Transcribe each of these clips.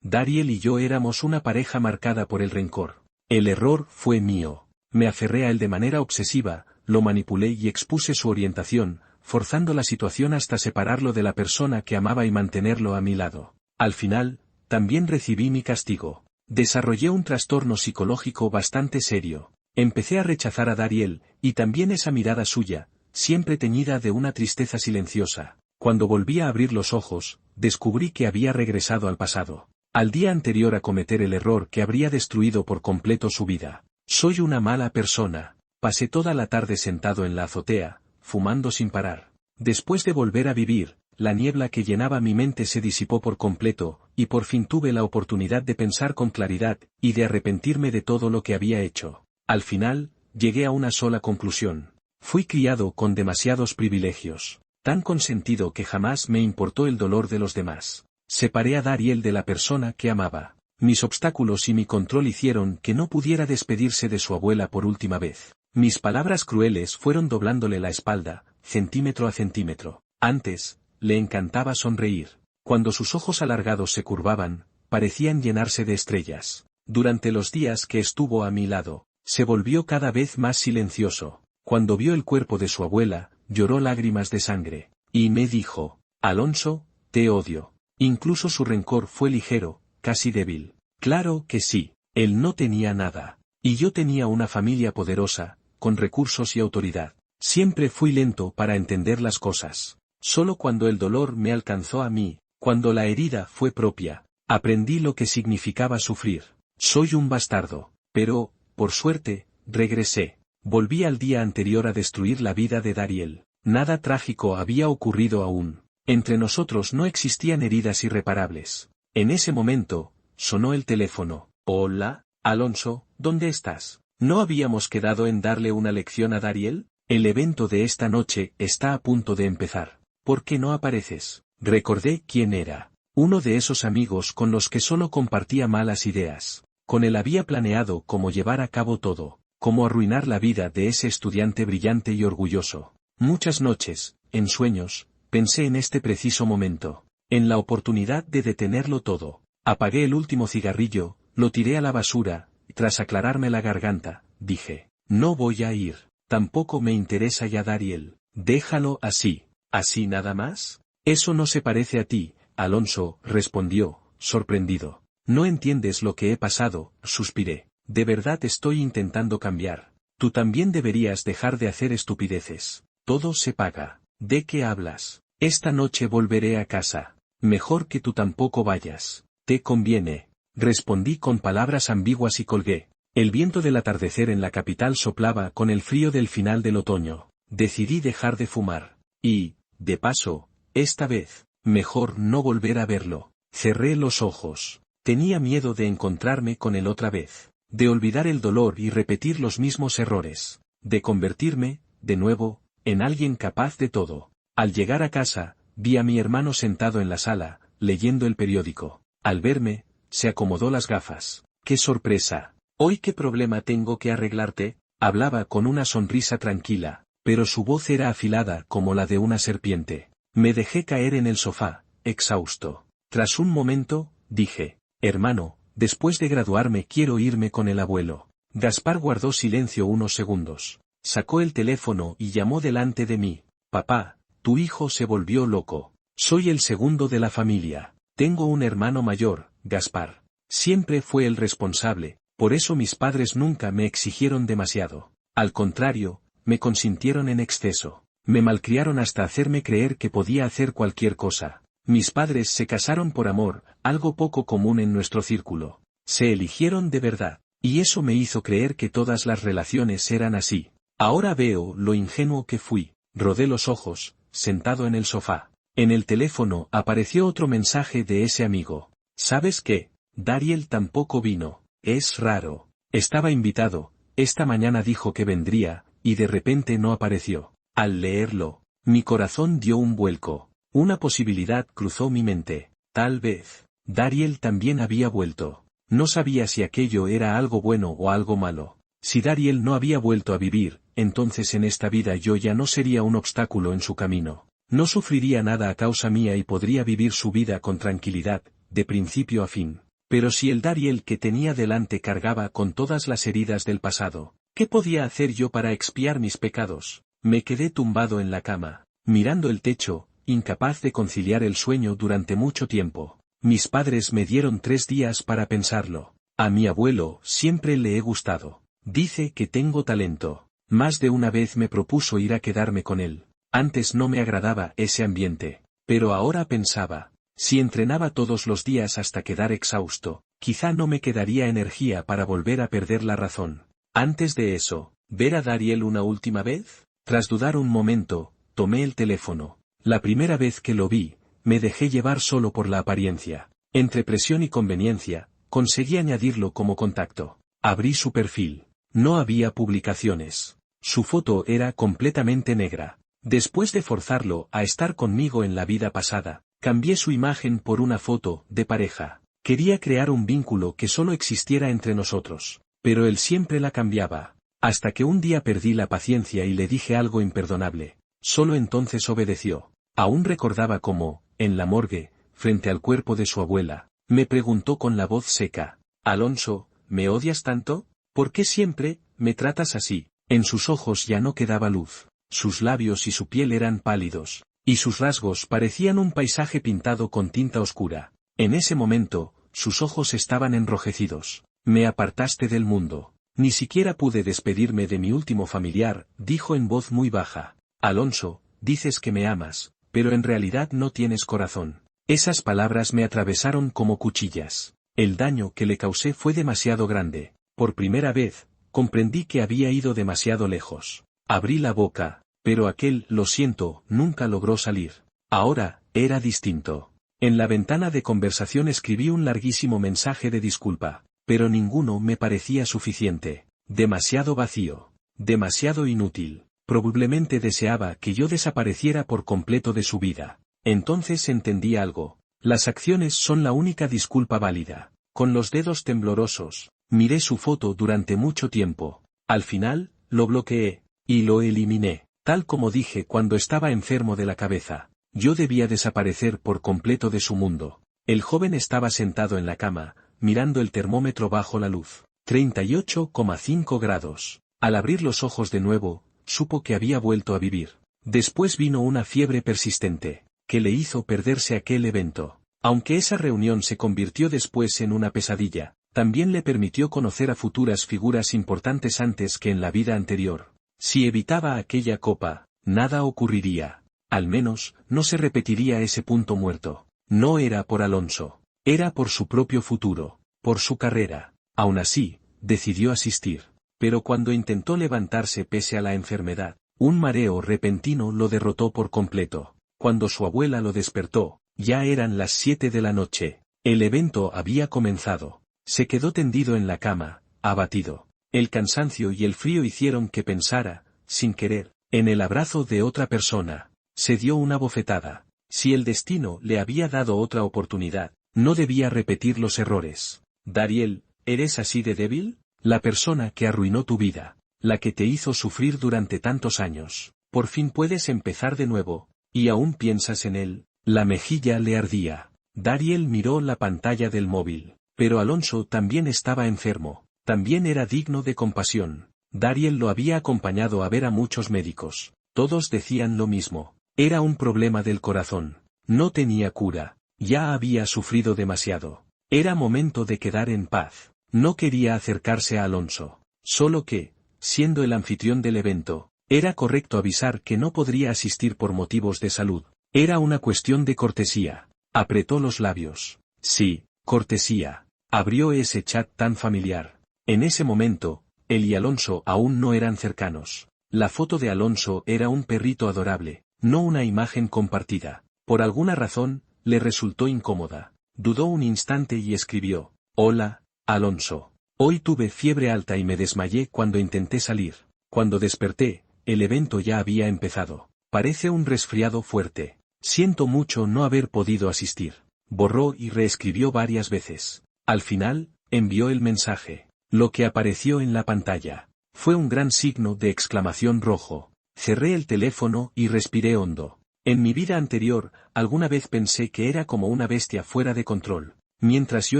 Dariel y yo éramos una pareja marcada por el rencor. El error fue mío. Me aferré a él de manera obsesiva, lo manipulé y expuse su orientación, forzando la situación hasta separarlo de la persona que amaba y mantenerlo a mi lado. Al final, también recibí mi castigo. Desarrollé un trastorno psicológico bastante serio. Empecé a rechazar a Dariel, y también esa mirada suya, siempre teñida de una tristeza silenciosa. Cuando volví a abrir los ojos, descubrí que había regresado al pasado. Al día anterior a cometer el error que habría destruido por completo su vida. Soy una mala persona. Pasé toda la tarde sentado en la azotea, fumando sin parar. Después de volver a vivir, la niebla que llenaba mi mente se disipó por completo, y por fin tuve la oportunidad de pensar con claridad, y de arrepentirme de todo lo que había hecho. Al final, llegué a una sola conclusión. Fui criado con demasiados privilegios, tan consentido que jamás me importó el dolor de los demás. Separé a Dariel de la persona que amaba. Mis obstáculos y mi control hicieron que no pudiera despedirse de su abuela por última vez. Mis palabras crueles fueron doblándole la espalda, centímetro a centímetro. Antes, le encantaba sonreír. Cuando sus ojos alargados se curvaban, parecían llenarse de estrellas. Durante los días que estuvo a mi lado, se volvió cada vez más silencioso. Cuando vio el cuerpo de su abuela, lloró lágrimas de sangre. Y me dijo, Alonso, te odio. Incluso su rencor fue ligero, casi débil. Claro que sí, él no tenía nada. Y yo tenía una familia poderosa, con recursos y autoridad. Siempre fui lento para entender las cosas. Solo cuando el dolor me alcanzó a mí, cuando la herida fue propia, aprendí lo que significaba sufrir. Soy un bastardo, pero, por suerte, regresé. Volví al día anterior a destruir la vida de Dariel. Nada trágico había ocurrido aún. Entre nosotros no existían heridas irreparables. En ese momento, sonó el teléfono. Hola, Alonso, ¿dónde estás? ¿No habíamos quedado en darle una lección a Dariel? El evento de esta noche está a punto de empezar. ¿Por qué no apareces? Recordé quién era. Uno de esos amigos con los que solo compartía malas ideas. Con él había planeado cómo llevar a cabo todo, cómo arruinar la vida de ese estudiante brillante y orgulloso. Muchas noches, en sueños, pensé en este preciso momento, en la oportunidad de detenerlo todo. Apagué el último cigarrillo, lo tiré a la basura, y tras aclararme la garganta, dije, no voy a ir, tampoco me interesa ya Dariel, déjalo así. ¿Así nada más? Eso no se parece a ti, Alonso, respondió, sorprendido. No entiendes lo que he pasado, suspiré. De verdad estoy intentando cambiar. Tú también deberías dejar de hacer estupideces. Todo se paga. ¿De qué hablas? Esta noche volveré a casa. Mejor que tú tampoco vayas. Te conviene. Respondí con palabras ambiguas y colgué. El viento del atardecer en la capital soplaba con el frío del final del otoño. Decidí dejar de fumar. Y, de paso, esta vez, mejor no volver a verlo. Cerré los ojos. Tenía miedo de encontrarme con él otra vez. De olvidar el dolor y repetir los mismos errores. De convertirme, de nuevo, en alguien capaz de todo. Al llegar a casa, vi a mi hermano sentado en la sala, leyendo el periódico. Al verme, se acomodó las gafas. ¡Qué sorpresa! ¿Hoy qué problema tengo que arreglarte? Hablaba con una sonrisa tranquila, pero su voz era afilada como la de una serpiente. Me dejé caer en el sofá, exhausto. Tras un momento, dije, hermano, después de graduarme quiero irme con el abuelo. Gaspar guardó silencio unos segundos. Sacó el teléfono y llamó delante de mí. Papá, tu hijo se volvió loco. Soy el segundo de la familia. Tengo un hermano mayor, Gaspar. Siempre fue el responsable, por eso mis padres nunca me exigieron demasiado. Al contrario, me consintieron en exceso. Me malcriaron hasta hacerme creer que podía hacer cualquier cosa. Mis padres se casaron por amor, algo poco común en nuestro círculo. Se eligieron de verdad, y eso me hizo creer que todas las relaciones eran así. Ahora veo lo ingenuo que fui. Rodé los ojos, sentado en el sofá. En el teléfono apareció otro mensaje de ese amigo. ¿Sabes qué? Dariel tampoco vino. Es raro. Estaba invitado, esta mañana dijo que vendría, y de repente no apareció. Al leerlo, mi corazón dio un vuelco. Una posibilidad cruzó mi mente. Tal vez, Dariel también había vuelto. No sabía si aquello era algo bueno o algo malo. Si Dariel no había vuelto a vivir, entonces en esta vida yo ya no sería un obstáculo en su camino. No sufriría nada a causa mía y podría vivir su vida con tranquilidad, de principio a fin. Pero si el Dariel que tenía delante cargaba con todas las heridas del pasado, ¿qué podía hacer yo para expiar mis pecados? Me quedé tumbado en la cama, mirando el techo, incapaz de conciliar el sueño durante mucho tiempo. Mis padres me dieron 3 días para pensarlo. A mi abuelo siempre le he gustado. Dice que tengo talento. Más de una vez me propuso ir a quedarme con él. Antes no me agradaba ese ambiente. Pero ahora pensaba, si entrenaba todos los días hasta quedar exhausto, quizá no me quedaría energía para volver a perder la razón. Antes de eso, ¿ver a Dariel una última vez? Tras dudar un momento, tomé el teléfono. La primera vez que lo vi, me dejé llevar solo por la apariencia. Entre presión y conveniencia, conseguí añadirlo como contacto. Abrí su perfil. No había publicaciones. Su foto era completamente negra. Después de forzarlo a estar conmigo en la vida pasada, cambié su imagen por una foto de pareja. Quería crear un vínculo que solo existiera entre nosotros. Pero él siempre la cambiaba. Hasta que un día perdí la paciencia y le dije algo imperdonable. Solo entonces obedeció. Aún recordaba cómo, en la morgue, frente al cuerpo de su abuela, me preguntó con la voz seca: «Alonso, ¿me odias tanto? ¿Por qué siempre me tratas así?» En sus ojos ya no quedaba luz, sus labios y su piel eran pálidos, y sus rasgos parecían un paisaje pintado con tinta oscura. En ese momento, sus ojos estaban enrojecidos. «Me apartaste del mundo. Ni siquiera pude despedirme de mi último familiar», dijo en voz muy baja. «Alonso, dices que me amas, pero en realidad no tienes corazón». Esas palabras me atravesaron como cuchillas. El daño que le causé fue demasiado grande. Por primera vez, comprendí que había ido demasiado lejos. Abrí la boca, pero aquel «lo siento» nunca logró salir. Ahora, era distinto. En la ventana de conversación escribí un larguísimo mensaje de disculpa, pero ninguno me parecía suficiente. Demasiado vacío. Demasiado inútil. Probablemente deseaba que yo desapareciera por completo de su vida. Entonces entendí algo. Las acciones son la única disculpa válida. Con los dedos temblorosos, miré su foto durante mucho tiempo. Al final, lo bloqueé, y lo eliminé, tal como dije cuando estaba enfermo de la cabeza. Yo debía desaparecer por completo de su mundo. El joven estaba sentado en la cama, mirando el termómetro bajo la luz. 38,5 grados. Al abrir los ojos de nuevo, supo que había vuelto a vivir. Después vino una fiebre persistente, que le hizo perderse aquel evento. Aunque esa reunión se convirtió después en una pesadilla, también le permitió conocer a futuras figuras importantes antes que en la vida anterior. Si evitaba aquella copa, nada ocurriría. Al menos, no se repetiría ese punto muerto. No era por Alonso. Era por su propio futuro, por su carrera. Aún así, decidió asistir. Pero cuando intentó levantarse pese a la enfermedad, un mareo repentino lo derrotó por completo. Cuando su abuela lo despertó, ya eran las 7 de la noche. El evento había comenzado. Se quedó tendido en la cama, abatido. El cansancio y el frío hicieron que pensara, sin querer, en el abrazo de otra persona. Se dio una bofetada. Si el destino le había dado otra oportunidad, no debía repetir los errores. «Dariel, ¿eres así de débil? La persona que arruinó tu vida, la que te hizo sufrir durante tantos años, por fin puedes empezar de nuevo, y aún piensas en él». La mejilla le ardía. Dariel miró la pantalla del móvil. Pero Alonso también estaba enfermo. También era digno de compasión. Dariel lo había acompañado a ver a muchos médicos. Todos decían lo mismo. Era un problema del corazón. No tenía cura. Ya había sufrido demasiado. Era momento de quedar en paz. No quería acercarse a Alonso. Solo que, siendo el anfitrión del evento, era correcto avisar que no podría asistir por motivos de salud. Era una cuestión de cortesía. Apretó los labios. Sí, cortesía. Abrió ese chat tan familiar. En ese momento, él y Alonso aún no eran cercanos. La foto de Alonso era un perrito adorable, no una imagen compartida. Por alguna razón, le resultó incómoda. Dudó un instante y escribió: «Hola, Alonso. Hoy tuve fiebre alta y me desmayé cuando intenté salir. Cuando desperté, el evento ya había empezado. Parece un resfriado fuerte. Siento mucho no haber podido asistir». Borró y reescribió varias veces. Al final, envió el mensaje. Lo que apareció en la pantalla fue un gran signo de exclamación rojo. Cerré el teléfono y respiré hondo. En mi vida anterior, alguna vez pensé que era como una bestia fuera de control. Mientras yo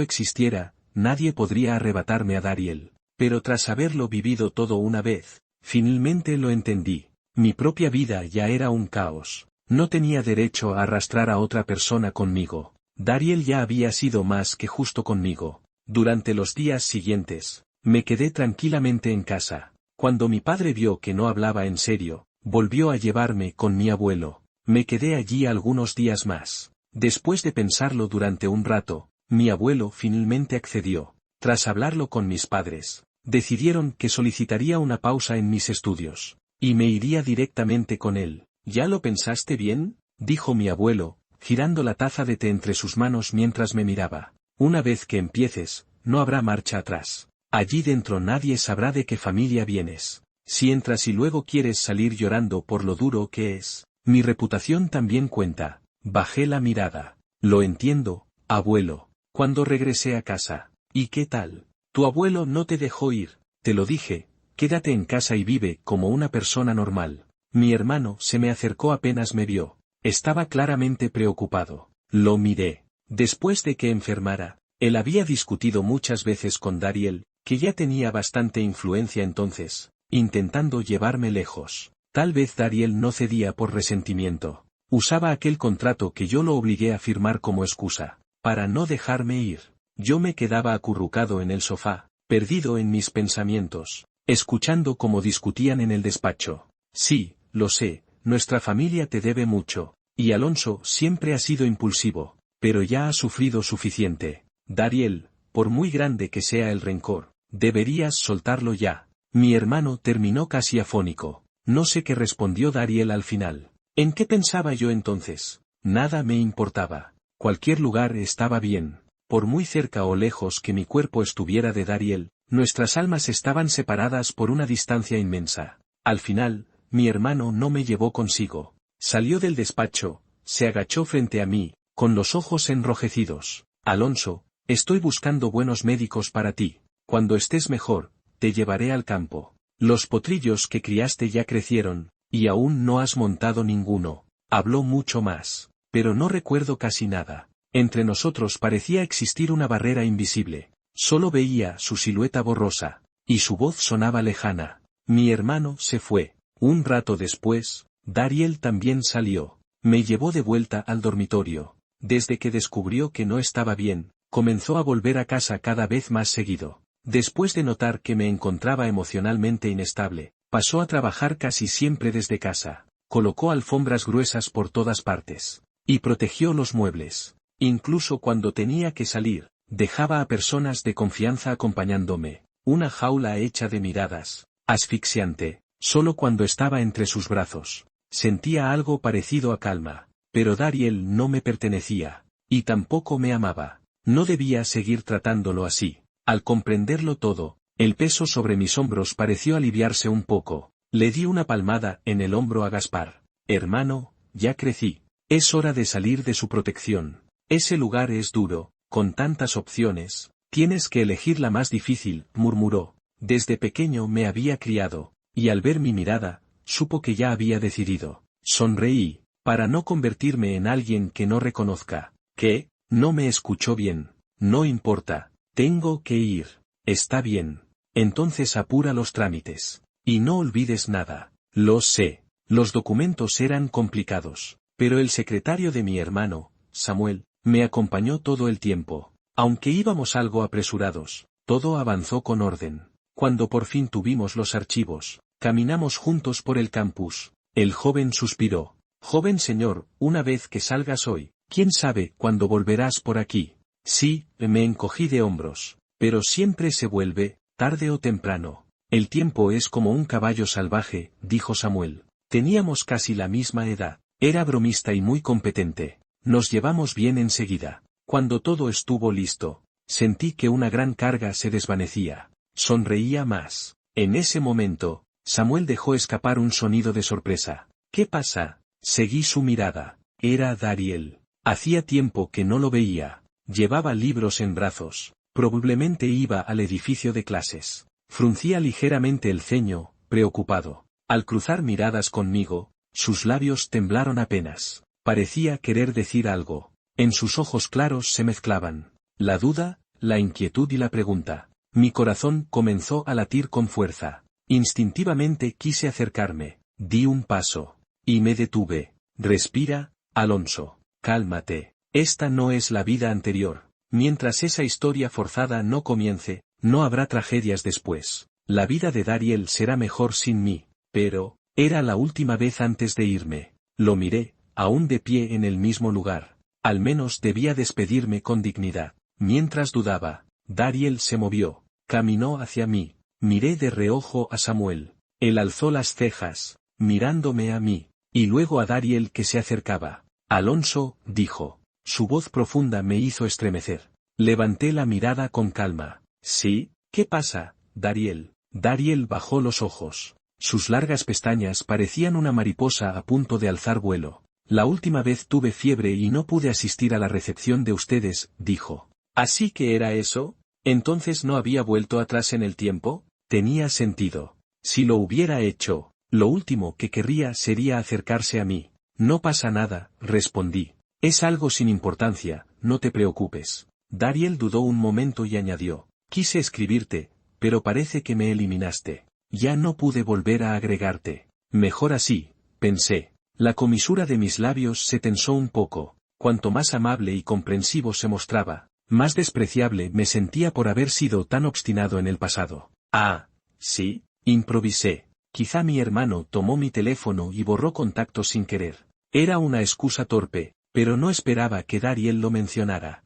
existiera, nadie podría arrebatarme a Dariel. Pero tras haberlo vivido todo una vez, finalmente lo entendí. Mi propia vida ya era un caos. No tenía derecho a arrastrar a otra persona conmigo. Dariel ya había sido más que justo conmigo. Durante los días siguientes, me quedé tranquilamente en casa. Cuando mi padre vio que no hablaba en serio, volvió a llevarme con mi abuelo. Me quedé allí algunos días más. Después de pensarlo durante un rato, mi abuelo finalmente accedió. Tras hablarlo con mis padres, decidieron que solicitaría una pausa en mis estudios, y me iría directamente con él. ¿Ya lo pensaste bien?, dijo mi abuelo, girando la taza de té entre sus manos mientras me miraba. Una vez que empieces, no habrá marcha atrás. Allí dentro nadie sabrá de qué familia vienes. Si entras y luego quieres salir llorando por lo duro que es, mi reputación también cuenta. Bajé la mirada. Lo entiendo, abuelo. Cuando regresé a casa, ¿y qué tal? Tu abuelo no te dejó ir, te lo dije, quédate en casa y vive como una persona normal. Mi hermano se me acercó apenas me vio. Estaba claramente preocupado. Lo miré. Después de que enfermara, él había discutido muchas veces con Dariel, que ya tenía bastante influencia entonces, intentando llevarme lejos. Tal vez Dariel no cedía por resentimiento. Usaba aquel contrato que yo lo obligué a firmar como excusa, para no dejarme ir. Yo me quedaba acurrucado en el sofá, perdido en mis pensamientos, escuchando cómo discutían en el despacho. Sí, lo sé, nuestra familia te debe mucho, y Alonso siempre ha sido impulsivo, pero ya ha sufrido suficiente. Dariel, por muy grande que sea el rencor, deberías soltarlo ya. Mi hermano terminó casi afónico. No sé qué respondió Dariel al final. ¿En qué pensaba yo entonces? Nada me importaba. Cualquier lugar estaba bien. Por muy cerca o lejos que mi cuerpo estuviera de Dariel, nuestras almas estaban separadas por una distancia inmensa. Al final, mi hermano no me llevó consigo. Salió del despacho, se agachó frente a mí, con los ojos enrojecidos. Alonso, estoy buscando buenos médicos para ti. Cuando estés mejor, te llevaré al campo. Los potrillos que criaste ya crecieron, y aún no has montado ninguno. Habló mucho más, pero no recuerdo casi nada. Entre nosotros parecía existir una barrera invisible. Solo veía su silueta borrosa, y su voz sonaba lejana. Mi hermano se fue. Un rato después, Dariel también salió. Me llevó de vuelta al dormitorio. Desde que descubrió que no estaba bien, comenzó a volver a casa cada vez más seguido. Después de notar que me encontraba emocionalmente inestable, pasó a trabajar casi siempre desde casa. Colocó alfombras gruesas por todas partes, y protegió los muebles. Incluso cuando tenía que salir, dejaba a personas de confianza acompañándome. Una jaula hecha de miradas, asfixiante, solo cuando estaba entre sus brazos. Sentía algo parecido a calma, pero Dariel no me pertenecía, y tampoco me amaba. No debía seguir tratándolo así. Al comprenderlo todo, el peso sobre mis hombros pareció aliviarse un poco. Le di una palmada en el hombro a Gaspar. Hermano, ya crecí. Es hora de salir de su protección. Ese lugar es duro, con tantas opciones. Tienes que elegir la más difícil, murmuró. Desde pequeño me había criado, y al ver mi mirada, supo que ya había decidido. Sonreí, para no convertirme en alguien que no reconozca. ¿Qué? No me escuchó bien. No importa. Tengo que ir. Está bien. Entonces apura los trámites. Y no olvides nada. Lo sé. Los documentos eran complicados, pero el secretario de mi hermano, Samuel, me acompañó todo el tiempo. Aunque íbamos algo apresurados, todo avanzó con orden. Cuando por fin tuvimos los archivos, caminamos juntos por el campus. El joven suspiró. Joven señor, una vez que salgas hoy, ¿quién sabe cuándo volverás por aquí? Sí, me encogí de hombros. Pero siempre se vuelve, tarde o temprano. El tiempo es como un caballo salvaje, dijo Samuel. Teníamos casi la misma edad. Era bromista y muy competente. Nos llevamos bien enseguida. Cuando todo estuvo listo, sentí que una gran carga se desvanecía. Sonreía más. En ese momento, Samuel dejó escapar un sonido de sorpresa. ¿Qué pasa? Seguí su mirada. Era Dariel. Hacía tiempo que no lo veía. Llevaba libros en brazos. Probablemente iba al edificio de clases. Fruncía ligeramente el ceño, preocupado. Al cruzar miradas conmigo, sus labios temblaron apenas. Parecía querer decir algo. En sus ojos claros se mezclaban La duda, la inquietud y la pregunta. Mi corazón comenzó a latir con fuerza. Instintivamente quise acercarme. Di un paso. Y me detuve. Respira, Alonso. Cálmate. Esta no es la vida anterior. Mientras esa historia forzada no comience, no habrá tragedias después. La vida de Dariel será mejor sin mí. Pero, era la última vez antes de irme. Lo miré, aún de pie en el mismo lugar. Al menos debía despedirme con dignidad. Mientras dudaba, Dariel se movió, caminó hacia mí. Miré de reojo a Samuel. Él alzó las cejas, mirándome a mí, y luego a Dariel que se acercaba. Alonso, dijo. Su voz profunda me hizo estremecer. Levanté la mirada con calma. ¿Sí? ¿Qué pasa, Dariel? Dariel bajó los ojos. Sus largas pestañas parecían una mariposa a punto de alzar vuelo. La última vez tuve fiebre y no pude asistir a la recepción de ustedes, dijo. ¿Así que era eso? ¿Entonces no había vuelto atrás en el tiempo? Tenía sentido. Si lo hubiera hecho, lo último que querría sería acercarse a mí. No pasa nada, respondí. Es algo sin importancia, no te preocupes. Dariel dudó un momento y añadió. Quise escribirte, pero parece que me eliminaste. Ya no pude volver a agregarte. Mejor así, pensé. La comisura de mis labios se tensó un poco. Cuanto más amable y comprensivo se mostraba, más despreciable me sentía por haber sido tan obstinado en el pasado. Ah, sí, improvisé. Quizá mi hermano tomó mi teléfono y borró contactos sin querer. Era una excusa torpe, pero no esperaba que Dariel lo mencionara.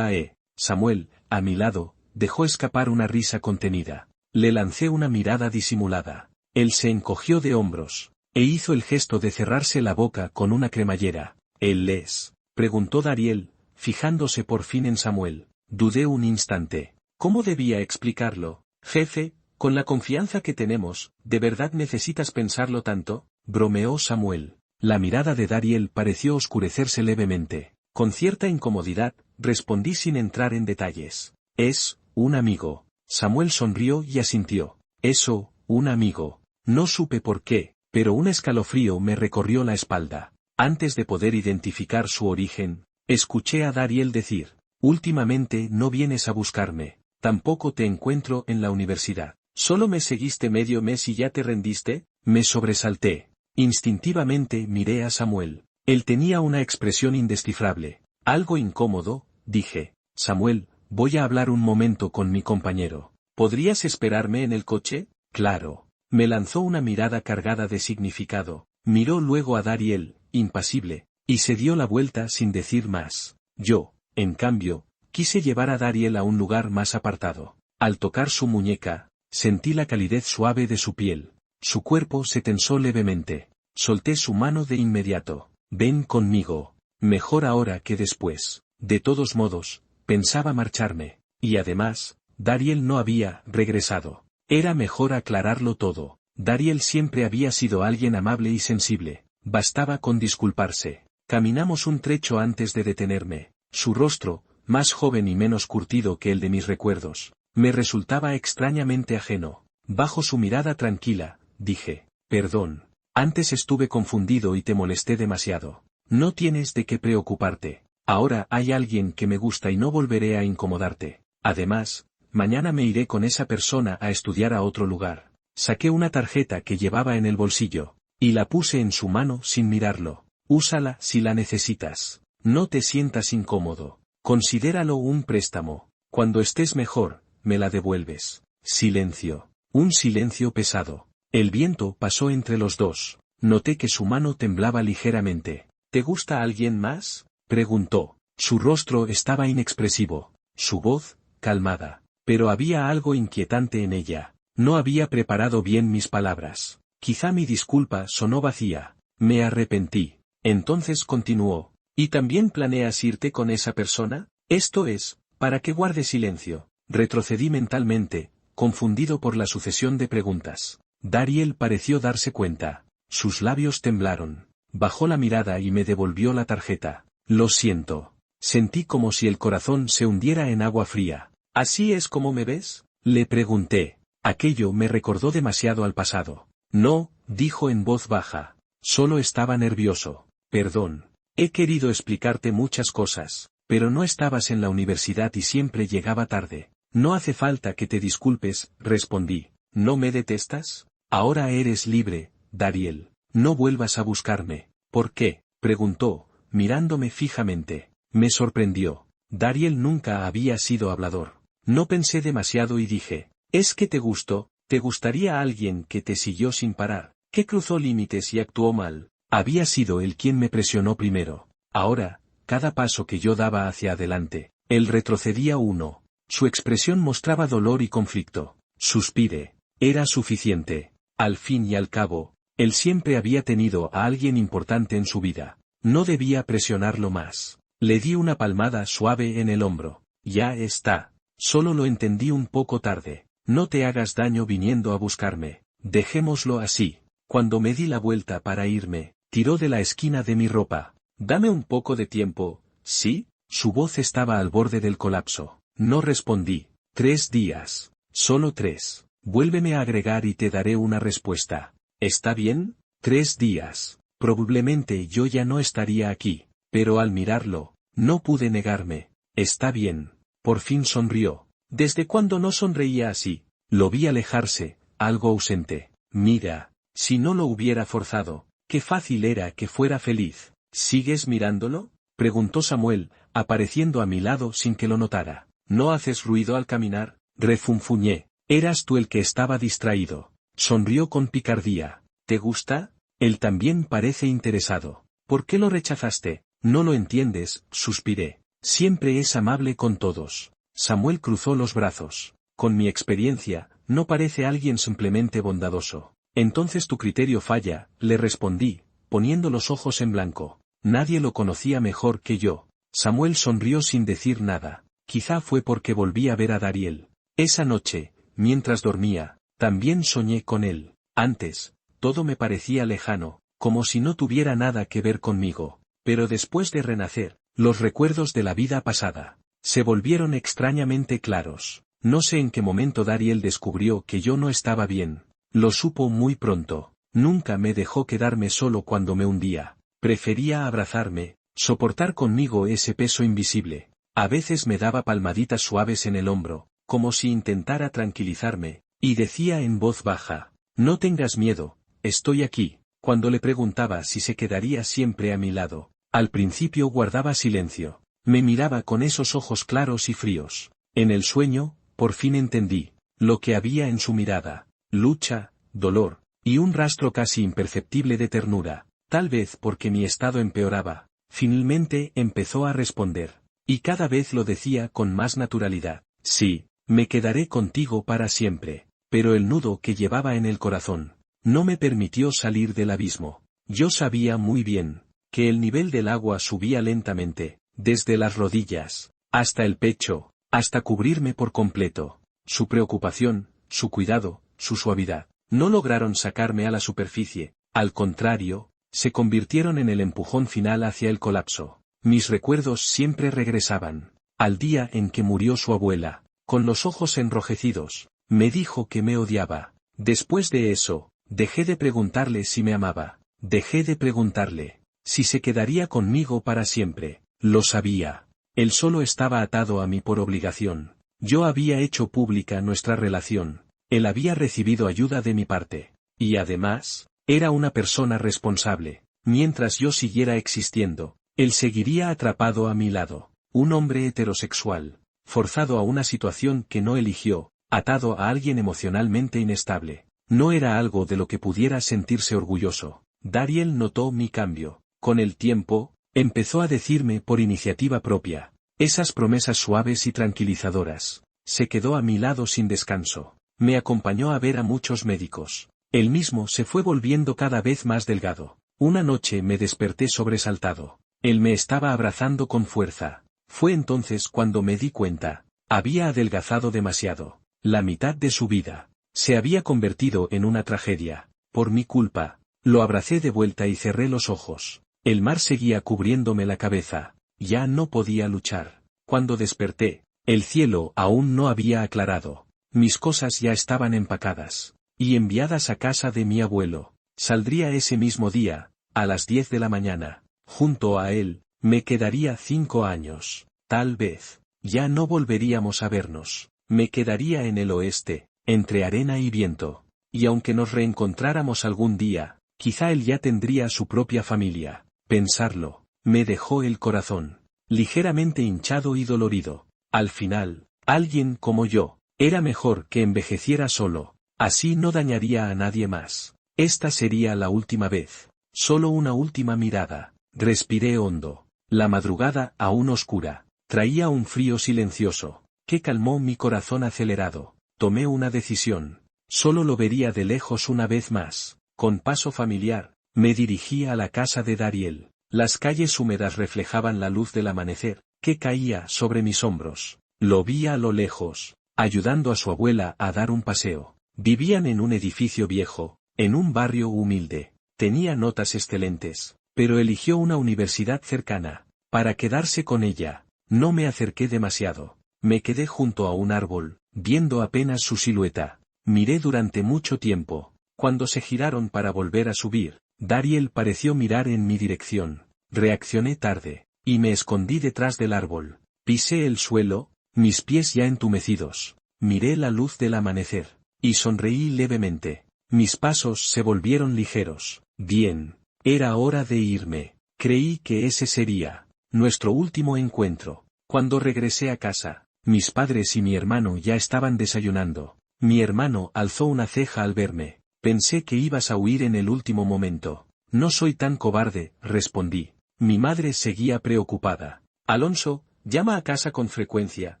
Samuel, a mi lado, dejó escapar una risa contenida. Le lancé una mirada disimulada. Él se encogió de hombros, e hizo el gesto de cerrarse la boca con una cremallera. ¿Él les? Preguntó Dariel, fijándose por fin en Samuel. Dudé un instante. ¿Cómo debía explicarlo? Jefe, con la confianza que tenemos, ¿de verdad necesitas pensarlo tanto? Bromeó Samuel. La mirada de Dariel pareció oscurecerse levemente. Con cierta incomodidad, respondí sin entrar en detalles. Es, un amigo. Samuel sonrió y asintió. Eso, un amigo. No supe por qué, pero un escalofrío me recorrió la espalda. Antes de poder identificar su origen, escuché a Dariel decir, últimamente no vienes a buscarme, tampoco te encuentro en la universidad. ¿Solo me seguiste medio mes y ya te rendiste? Me sobresalté. Instintivamente miré a Samuel. Él tenía una expresión indescifrable. Algo incómodo, dije. Samuel, voy a hablar un momento con mi compañero. ¿Podrías esperarme en el coche? Claro. Me lanzó una mirada cargada de significado. Miró luego a Dariel, impasible, y se dio la vuelta sin decir más. Yo, en cambio, quise llevar a Dariel a un lugar más apartado. Al tocar su muñeca, sentí la calidez suave de su piel. Su cuerpo se tensó levemente. Solté su mano de inmediato. Ven conmigo. Mejor ahora que después. De todos modos, pensaba marcharme. Y además, Dariel no había regresado. Era mejor aclararlo todo. Dariel siempre había sido alguien amable y sensible. Bastaba con disculparse. Caminamos un trecho antes de detenerme. Su rostro, más joven y menos curtido que el de mis recuerdos, me resultaba extrañamente ajeno. Bajo su mirada tranquila, dije, perdón. Antes estuve confundido y te molesté demasiado. No tienes de qué preocuparte. Ahora hay alguien que me gusta y no volveré a incomodarte. Además, mañana me iré con esa persona a estudiar a otro lugar. Saqué una tarjeta que llevaba en el bolsillo, y la puse en su mano sin mirarlo. Úsala si la necesitas. No te sientas incómodo. Considéralo un préstamo. Cuando estés mejor, me la devuelves. Silencio. Un silencio pesado. El viento pasó entre los dos. Noté que su mano temblaba ligeramente. ¿Te gusta alguien más? Preguntó. Su rostro estaba inexpresivo. Su voz, calmada. Pero había algo inquietante en ella. No había preparado bien mis palabras. Quizá mi disculpa sonó vacía. Me arrepentí. Entonces continuó. ¿Y también planeas irte con esa persona? Esto es, para que guarde silencio. Retrocedí mentalmente, confundido por la sucesión de preguntas. Dariel pareció darse cuenta. Sus labios temblaron. Bajó la mirada y me devolvió la tarjeta. Lo siento. Sentí como si el corazón se hundiera en agua fría. ¿Así es como me ves? Le pregunté. Aquello me recordó demasiado al pasado. No, dijo en voz baja. Solo estaba nervioso. Perdón. He querido explicarte muchas cosas. Pero no estabas en la universidad y siempre llegaba tarde. No hace falta que te disculpes, respondí. ¿No me detestas? Ahora eres libre, Dariel. No vuelvas a buscarme. ¿Por qué? Preguntó, mirándome fijamente. Me sorprendió. Dariel nunca había sido hablador. No pensé demasiado y dije, ¿es que te gustó? ¿Te gustaría alguien que te siguió sin parar? ¿Que cruzó límites y actuó mal? Había sido él quien me presionó primero. Ahora, cada paso que yo daba hacia adelante, él retrocedía uno. Su expresión mostraba dolor y conflicto. Suspiré. Era suficiente. Al fin y al cabo, él siempre había tenido a alguien importante en su vida. No debía presionarlo más. Le di una palmada suave en el hombro. Ya está. Solo lo entendí un poco tarde. No te hagas daño viniendo a buscarme. Dejémoslo así. Cuando me di la vuelta para irme, tiró de la esquina de mi ropa. Dame un poco de tiempo, ¿sí? Su voz estaba al borde del colapso. No respondí. 3 días. Solo 3. Vuélveme a agregar y te daré una respuesta. ¿Está bien? 3 días. Probablemente yo ya no estaría aquí. Pero al mirarlo, no pude negarme. Está bien. Por fin sonrió. ¿Desde cuándo no sonreía así? Lo vi alejarse, algo ausente. Mira, si no lo hubiera forzado, qué fácil era que fuera feliz. ¿Sigues mirándolo? Preguntó Samuel, apareciendo a mi lado sin que lo notara. ¿No haces ruido al caminar? Refunfuñé. Eras tú el que estaba distraído. Sonrió con picardía. ¿Te gusta? Él también parece interesado. ¿Por qué lo rechazaste? No lo entiendes, suspiré. Siempre es amable con todos. Samuel cruzó los brazos. Con mi experiencia, no parece alguien simplemente bondadoso. Entonces tu criterio falla, le respondí, poniendo los ojos en blanco. Nadie lo conocía mejor que yo. Samuel sonrió sin decir nada. Quizá fue porque volví a ver a Dariel. Esa noche, mientras dormía, también soñé con él. Antes, todo me parecía lejano, como si no tuviera nada que ver conmigo. Pero después de renacer, los recuerdos de la vida pasada se volvieron extrañamente claros. No sé en qué momento Dariel descubrió que yo no estaba bien. Lo supo muy pronto. Nunca me dejó quedarme solo cuando me hundía. Prefería abrazarme, soportar conmigo ese peso invisible. A veces me daba palmaditas suaves en el hombro, como si intentara tranquilizarme, y decía en voz baja, no tengas miedo, estoy aquí. Cuando le preguntaba si se quedaría siempre a mi lado, al principio guardaba silencio. Me miraba con esos ojos claros y fríos. En el sueño, por fin entendí lo que había en su mirada: lucha, dolor, y un rastro casi imperceptible de ternura. Tal vez porque mi estado empeoraba, finalmente empezó a responder. Y cada vez lo decía con más naturalidad. Sí, me quedaré contigo para siempre. Pero el nudo que llevaba en el corazón no me permitió salir del abismo. Yo sabía muy bien que el nivel del agua subía lentamente, desde las rodillas, hasta el pecho, hasta cubrirme por completo. Su preocupación, su cuidado, su suavidad, no lograron sacarme a la superficie, al contrario, se convirtieron en el empujón final hacia el colapso. Mis recuerdos siempre regresaban. Al día en que murió su abuela, con los ojos enrojecidos, me dijo que me odiaba. Después de eso, dejé de preguntarle si me amaba. Dejé de preguntarle si se quedaría conmigo para siempre. Lo sabía. Él solo estaba atado a mí por obligación. Yo había hecho pública nuestra relación. Él había recibido ayuda de mi parte. Y además, era una persona responsable. Mientras yo siguiera existiendo, él seguiría atrapado a mi lado. Un hombre heterosexual, forzado a una situación que no eligió, atado a alguien emocionalmente inestable. No era algo de lo que pudiera sentirse orgulloso. Dariel notó mi cambio. Con el tiempo, empezó a decirme por iniciativa propia esas promesas suaves y tranquilizadoras. Se quedó a mi lado sin descanso. Me acompañó a ver a muchos médicos. Él mismo se fue volviendo cada vez más delgado. Una noche me desperté sobresaltado. Él me estaba abrazando con fuerza. Fue entonces cuando me di cuenta. Había adelgazado demasiado. La mitad de su vida se había convertido en una tragedia. Por mi culpa. Lo abracé de vuelta y cerré los ojos. El mar seguía cubriéndome la cabeza. Ya no podía luchar. Cuando desperté, el cielo aún no había aclarado. Mis cosas ya estaban empacadas y enviadas a casa de mi abuelo. Saldría ese mismo día, a las 10 de la mañana. Junto a él, me quedaría 5 años. Tal vez, ya no volveríamos a vernos. Me quedaría en el oeste, entre arena y viento. Y aunque nos reencontráramos algún día, quizá él ya tendría su propia familia. Pensarlo, me dejó el corazón ligeramente hinchado y dolorido. Al final, alguien como yo, era mejor que envejeciera solo, así no dañaría a nadie más. Esta sería la última vez. Solo una última mirada. Respiré hondo. La madrugada, aún oscura, traía un frío silencioso, que calmó mi corazón acelerado. Tomé una decisión. Solo lo vería de lejos una vez más. Con paso familiar, me dirigí a la casa de Dariel. Las calles húmedas reflejaban la luz del amanecer, que caía sobre mis hombros. Lo vi a lo lejos, ayudando a su abuela a dar un paseo. Vivían en un edificio viejo, en un barrio humilde. Tenía notas excelentes, pero eligió una universidad cercana. Para quedarse con ella, no me acerqué demasiado. Me quedé junto a un árbol, viendo apenas su silueta. Miré durante mucho tiempo. Cuando se giraron para volver a subir, Dariel pareció mirar en mi dirección. Reaccioné tarde, y me escondí detrás del árbol. Pisé el suelo, mis pies ya entumecidos. Miré la luz del amanecer, y sonreí levemente. Mis pasos se volvieron ligeros. Bien, era hora de irme. Creí que ese sería nuestro último encuentro. Cuando regresé a casa, mis padres y mi hermano ya estaban desayunando. Mi hermano alzó una ceja al verme. Pensé que ibas a huir en el último momento. No soy tan cobarde, respondí. Mi madre seguía preocupada. Alonso, llama a casa con frecuencia.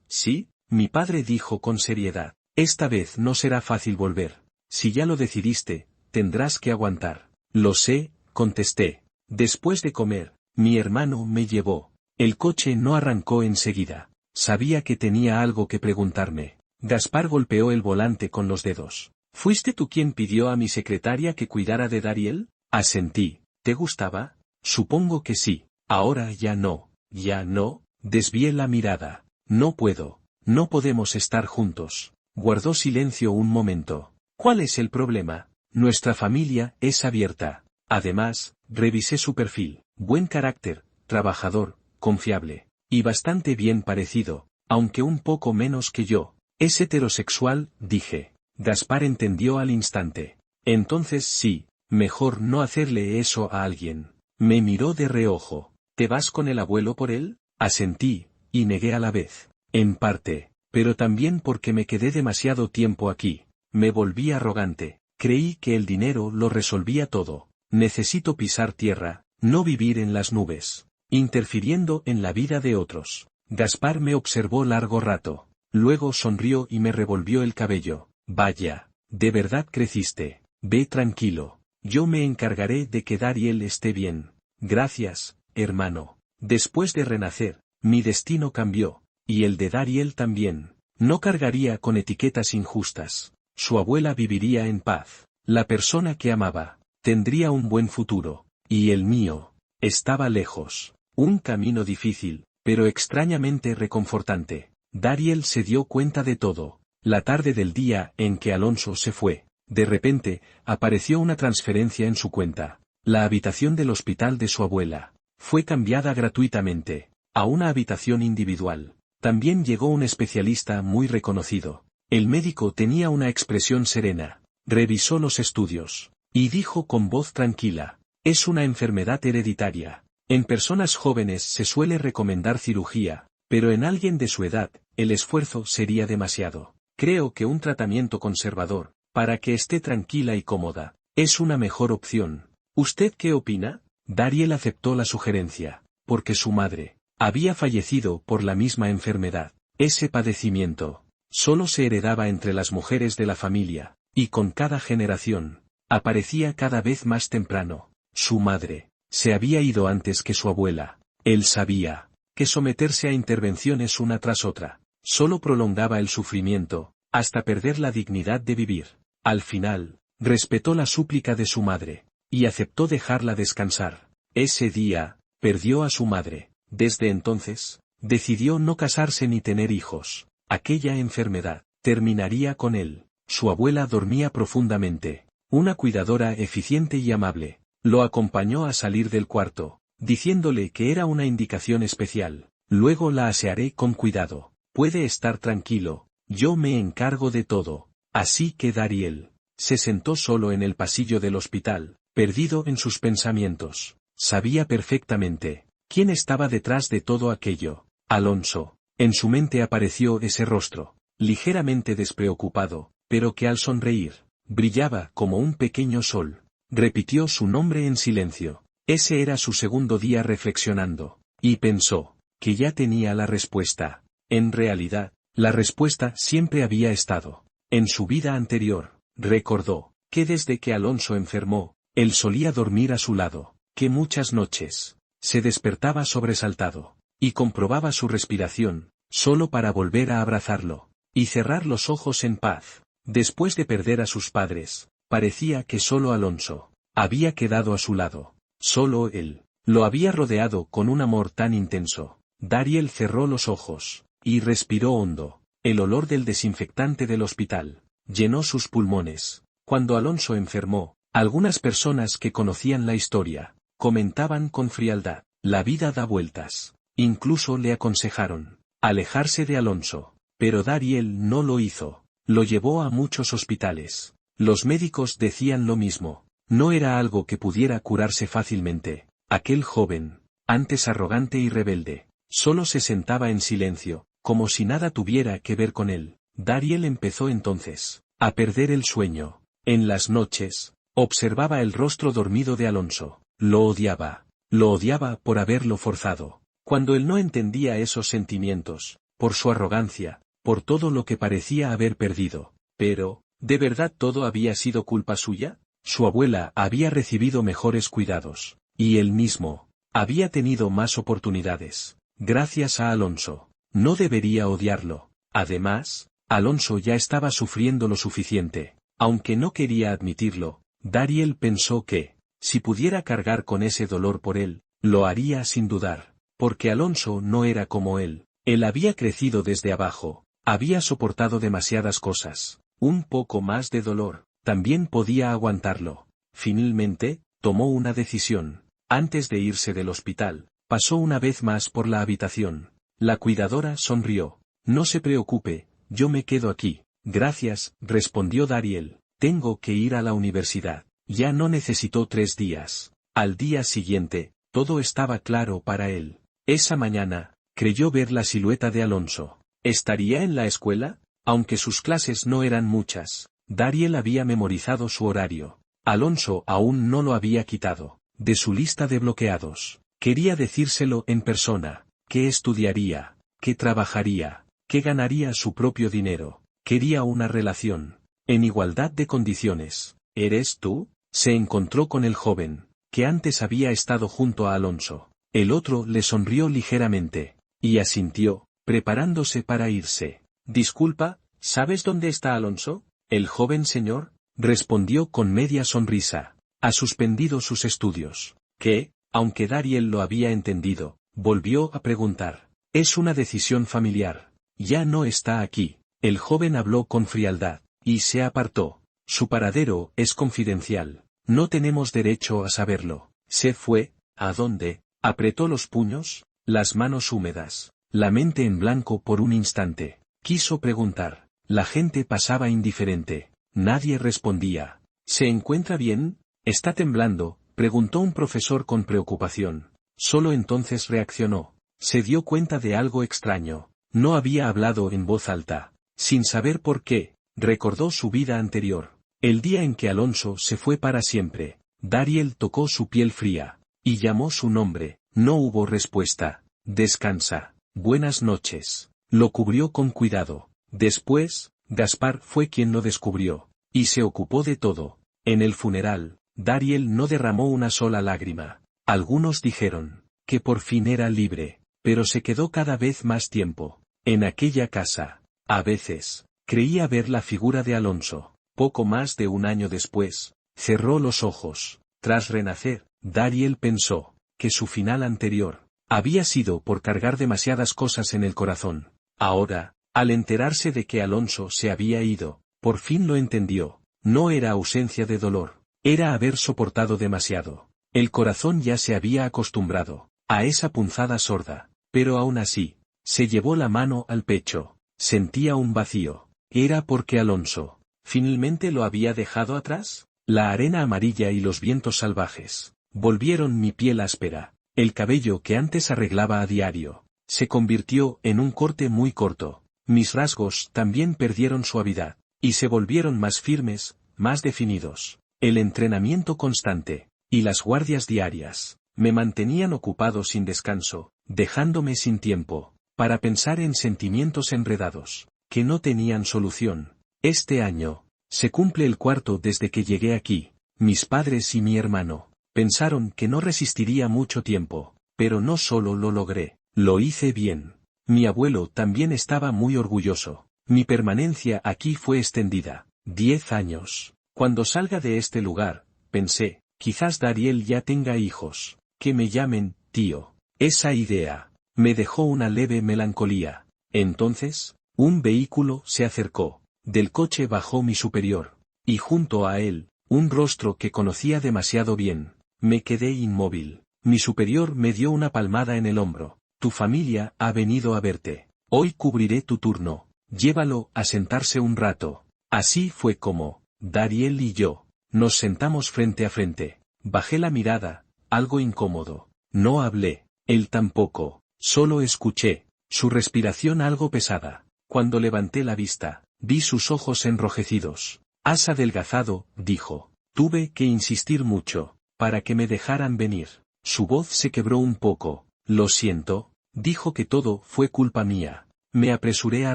Sí, mi padre dijo con seriedad. Esta vez no será fácil volver. Si ya lo decidiste, tendrás que aguantar. Lo sé, contesté. Después de comer, mi hermano me llevó. El coche no arrancó enseguida. Sabía que tenía algo que preguntarme. Gaspar golpeó el volante con los dedos. ¿Fuiste tú quien pidió a mi secretaria que cuidara de Dariel? Asentí. ¿Te gustaba? Supongo que sí. Ahora ya no. ¿Ya no? Desvié la mirada. No puedo. No podemos estar juntos. Guardó silencio un momento. ¿Cuál es el problema? Nuestra familia es abierta. Además, revisé su perfil. Buen carácter, trabajador, confiable. Y bastante bien parecido, aunque un poco menos que yo. Es heterosexual, dije. Gaspar entendió al instante. Entonces sí, mejor no hacerle eso a alguien. Me miró de reojo. ¿Te vas con el abuelo por él? Asentí, y negué a la vez. En parte, pero también porque me quedé demasiado tiempo aquí. Me volví arrogante. Creí que el dinero lo resolvía todo. Necesito pisar tierra, no vivir en las nubes, interfiriendo en la vida de otros. Gaspar me observó largo rato. Luego sonrió y me revolvió el cabello. Vaya, de verdad creciste. Ve tranquilo. Yo me encargaré de que Dariel esté bien. Gracias, hermano. Después de renacer, mi destino cambió, y el de Dariel también. No cargaría con etiquetas injustas. Su abuela viviría en paz. La persona que amaba tendría un buen futuro, y el mío estaba lejos. Un camino difícil, pero extrañamente reconfortante. Dariel se dio cuenta de todo. La tarde del día en que Alonso se fue, de repente, apareció una transferencia en su cuenta. La habitación del hospital de su abuela fue cambiada gratuitamente a una habitación individual. También llegó un especialista muy reconocido. El médico tenía una expresión serena. Revisó los estudios y dijo con voz tranquila: es una enfermedad hereditaria. En personas jóvenes se suele recomendar cirugía, pero en alguien de su edad, el esfuerzo sería demasiado. Creo que un tratamiento conservador, para que esté tranquila y cómoda, es una mejor opción. ¿Usted qué opina? Dariel aceptó la sugerencia, porque su madre había fallecido por la misma enfermedad. Ese padecimiento solo se heredaba entre las mujeres de la familia, y con cada generación, aparecía cada vez más temprano. Su madre se había ido antes que su abuela. Él sabía que someterse a intervenciones una tras otra solo prolongaba el sufrimiento, hasta perder la dignidad de vivir. Al final, respetó la súplica de su madre, y aceptó dejarla descansar. Ese día, perdió a su madre. Desde entonces, decidió no casarse ni tener hijos. Aquella enfermedad terminaría con él. Su abuela dormía profundamente. Una cuidadora eficiente y amable lo acompañó a salir del cuarto, diciéndole que era una indicación especial. Luego la asearé con cuidado. Puede estar tranquilo, yo me encargo de todo. Así que Dariel se sentó solo en el pasillo del hospital, perdido en sus pensamientos. Sabía perfectamente quién estaba detrás de todo aquello. Alonso. En su mente apareció ese rostro, ligeramente despreocupado, pero que al sonreír, brillaba como un pequeño sol. Repitió su nombre en silencio. Ese era su segundo día reflexionando, y pensó que ya tenía la respuesta. En realidad, la respuesta siempre había estado en su vida anterior. Recordó que desde que Alonso enfermó, él solía dormir a su lado, que muchas noches se despertaba sobresaltado, y comprobaba su respiración, solo para volver a abrazarlo, y cerrar los ojos en paz. Después de perder a sus padres, parecía que solo Alonso había quedado a su lado. Solo él lo había rodeado con un amor tan intenso. Dariel cerró los ojos y respiró hondo. El olor del desinfectante del hospital llenó sus pulmones. Cuando Alonso enfermó, algunas personas que conocían la historia comentaban con frialdad: la vida da vueltas. Incluso le aconsejaron alejarse de Alonso. Pero Dariel no lo hizo. Lo llevó a muchos hospitales. Los médicos decían lo mismo. No era algo que pudiera curarse fácilmente. Aquel joven, antes arrogante y rebelde, solo se sentaba en silencio, como si nada tuviera que ver con él. Dariel empezó entonces a perder el sueño. En las noches, observaba el rostro dormido de Alonso. Lo odiaba. Lo odiaba por haberlo forzado. Cuando él no entendía esos sentimientos, por su arrogancia, por todo lo que parecía haber perdido. Pero, ¿de verdad todo había sido culpa suya? Su abuela había recibido mejores cuidados, y él mismo había tenido más oportunidades. Gracias a Alonso. No debería odiarlo. Además, Alonso ya estaba sufriendo lo suficiente. Aunque no quería admitirlo, Dariel pensó que, si pudiera cargar con ese dolor por él, lo haría sin dudar. Porque Alonso no era como él. Él había crecido desde abajo, había soportado demasiadas cosas. Un poco más de dolor, también podía aguantarlo. Finalmente, tomó una decisión. Antes de irse del hospital, pasó una vez más por la habitación. La cuidadora sonrió. No se preocupe, yo me quedo aquí. Gracias, respondió Dariel. Tengo que ir a la universidad. Ya no necesitó 3 días. Al día siguiente, todo estaba claro para él. Esa mañana, creyó ver la silueta de Alonso. ¿Estaría en la escuela? Aunque sus clases no eran muchas, Dariel había memorizado su horario. Alonso aún no lo había quitado de su lista de bloqueados. Quería decírselo en persona, que estudiaría, que trabajaría, que ganaría su propio dinero. Quería una relación en igualdad de condiciones. ¿Eres tú? Se encontró con el joven, que antes había estado junto a Alonso. El otro le sonrió ligeramente, y asintió, preparándose para irse. Disculpa, ¿sabes dónde está Alonso? El joven señor respondió con media sonrisa. Ha suspendido sus estudios. ¿Qué? Aunque Dariel lo había entendido, volvió a preguntar. Es una decisión familiar. Ya no está aquí. El joven habló con frialdad, y se apartó. Su paradero es confidencial. No tenemos derecho a saberlo. Se fue. ¿A dónde? Apretó los puños, las manos húmedas, la mente en blanco por un instante. Quiso preguntar. La gente pasaba indiferente. Nadie respondía. ¿Se encuentra bien? ¿Está temblando?, preguntó un profesor con preocupación. Solo entonces reaccionó. Se dio cuenta de algo extraño. No había hablado en voz alta. Sin saber por qué, recordó su vida anterior. El día en que Alonso se fue para siempre. Dariel tocó su piel fría, y llamó su nombre. No hubo respuesta. Descansa. Buenas noches. Lo cubrió con cuidado. Después, Gaspar fue quien lo descubrió, y se ocupó de todo. En el funeral, Dariel no derramó una sola lágrima. Algunos dijeron que por fin era libre, pero se quedó cada vez más tiempo en aquella casa. A veces, creía ver la figura de Alonso. Poco más de un año después, cerró los ojos. Tras renacer, Dariel pensó que su final anterior había sido por cargar demasiadas cosas en el corazón. Ahora, al enterarse de que Alonso se había ido, por fin lo entendió. No era ausencia de dolor, era haber soportado demasiado. El corazón ya se había acostumbrado a esa punzada sorda, pero aún así, se llevó la mano al pecho. Sentía un vacío. ¿Era porque Alonso finalmente lo había dejado atrás? La arena amarilla y los vientos salvajes volvieron mi piel áspera. El cabello que antes arreglaba a diario se convirtió en un corte muy corto. Mis rasgos también perdieron suavidad y se volvieron más firmes, más definidos. El entrenamiento constante y las guardias diarias me mantenían ocupado sin descanso, dejándome sin tiempo para pensar en sentimientos enredados que no tenían solución. Este año se cumple el cuarto desde que llegué aquí. Mis padres y mi hermano pensaron que no resistiría mucho tiempo, pero no solo lo logré, lo hice bien. Mi abuelo también estaba muy orgulloso. Mi permanencia aquí fue extendida. 10 años. Cuando salga de este lugar, pensé, quizás Dariel ya tenga hijos, que me llamen tío. Esa idea me dejó una leve melancolía. Entonces, un vehículo se acercó. Del coche bajó mi superior, y junto a él, un rostro que conocía demasiado bien. Me quedé inmóvil. Mi superior me dio una palmada en el hombro. Tu familia ha venido a verte. Hoy cubriré tu turno. Llévalo a sentarse un rato. Así fue como Dariel y yo nos sentamos frente a frente. Bajé la mirada, algo incómodo. No hablé, él tampoco, solo escuché su respiración algo pesada. Cuando levanté la vista, vi sus ojos enrojecidos. Has adelgazado, dijo. Tuve que insistir mucho para que me dejaran venir. Su voz se quebró un poco. Lo siento, dijo que todo fue culpa mía. Me apresuré a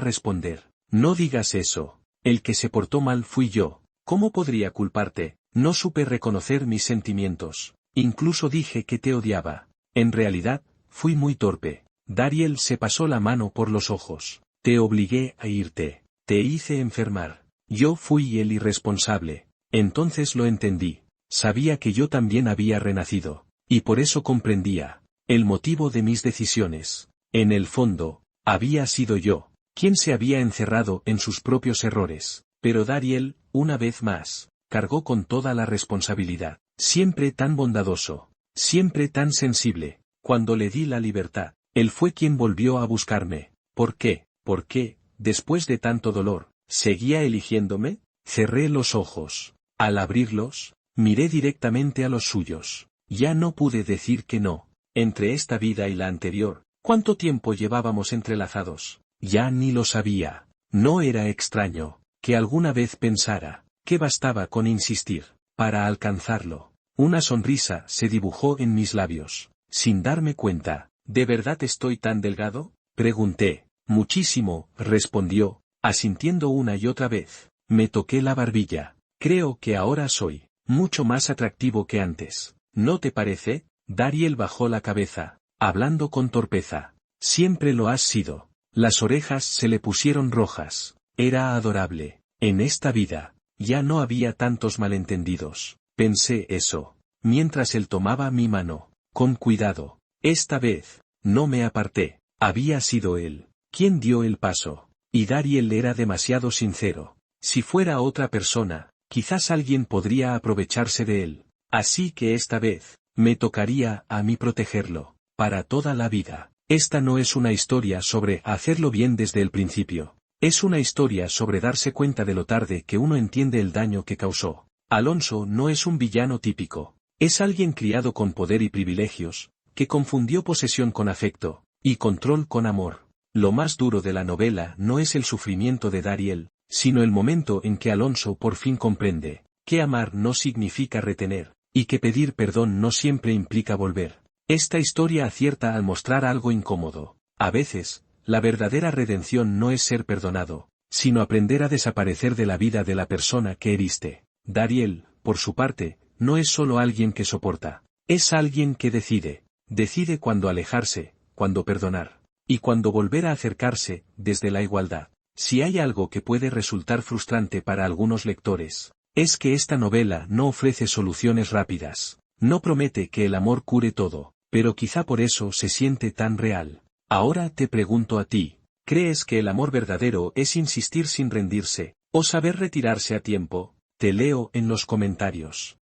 responder. No digas eso. El que se portó mal fui yo. ¿Cómo podría culparte? No supe reconocer mis sentimientos. Incluso dije que te odiaba. En realidad, fui muy torpe. Dariel se pasó la mano por los ojos. Te obligué a irte. Te hice enfermar. Yo fui el irresponsable. Entonces lo entendí. Sabía que yo también había renacido. Y por eso comprendía el motivo de mis decisiones. En el fondo, había sido yo quien se había encerrado en sus propios errores. Pero Dariel, una vez más, cargó con toda la responsabilidad. Siempre tan bondadoso, siempre tan sensible. Cuando le di la libertad, él fue quien volvió a buscarme. ¿Por qué? ¿Por qué, después de tanto dolor, seguía eligiéndome? Cerré los ojos. Al abrirlos, miré directamente a los suyos. Ya no pude decir que no. Entre esta vida y la anterior, ¿cuánto tiempo llevábamos entrelazados? Ya ni lo sabía. No era extraño que alguna vez pensara que bastaba con insistir para alcanzarlo. Una sonrisa se dibujó en mis labios, sin darme cuenta. ¿De verdad estoy tan delgado? Pregunté. Muchísimo, respondió, asintiendo una y otra vez. Me toqué la barbilla. Creo que ahora soy mucho más atractivo que antes. ¿No te parece? Dariel bajó la cabeza, hablando con torpeza. Siempre lo has sido. Las orejas se le pusieron rojas. Era adorable. En esta vida, ya no había tantos malentendidos. Pensé eso, mientras él tomaba mi mano, con cuidado. Esta vez, no me aparté. Había sido él quien dio el paso. Y Dariel era demasiado sincero. Si fuera otra persona, quizás alguien podría aprovecharse de él. Así que esta vez, me tocaría a mí protegerlo, para toda la vida. Esta no es una historia sobre hacerlo bien desde el principio. Es una historia sobre darse cuenta de lo tarde que uno entiende el daño que causó. Alonso no es un villano típico. Es alguien criado con poder y privilegios, que confundió posesión con afecto, y control con amor. Lo más duro de la novela no es el sufrimiento de Dariel, sino el momento en que Alonso por fin comprende que amar no significa retener, y que pedir perdón no siempre implica volver. Esta historia acierta al mostrar algo incómodo. A veces, la verdadera redención no es ser perdonado, sino aprender a desaparecer de la vida de la persona que heriste. Dariel, por su parte, no es solo alguien que soporta. Es alguien que decide. Decide cuándo alejarse, cuándo perdonar, y cuándo volver a acercarse, desde la igualdad. Si hay algo que puede resultar frustrante para algunos lectores, es que esta novela no ofrece soluciones rápidas. No promete que el amor cure todo, pero quizá por eso se siente tan real. Ahora te pregunto a ti, ¿crees que el amor verdadero es insistir sin rendirse, o saber retirarse a tiempo? Te leo en los comentarios.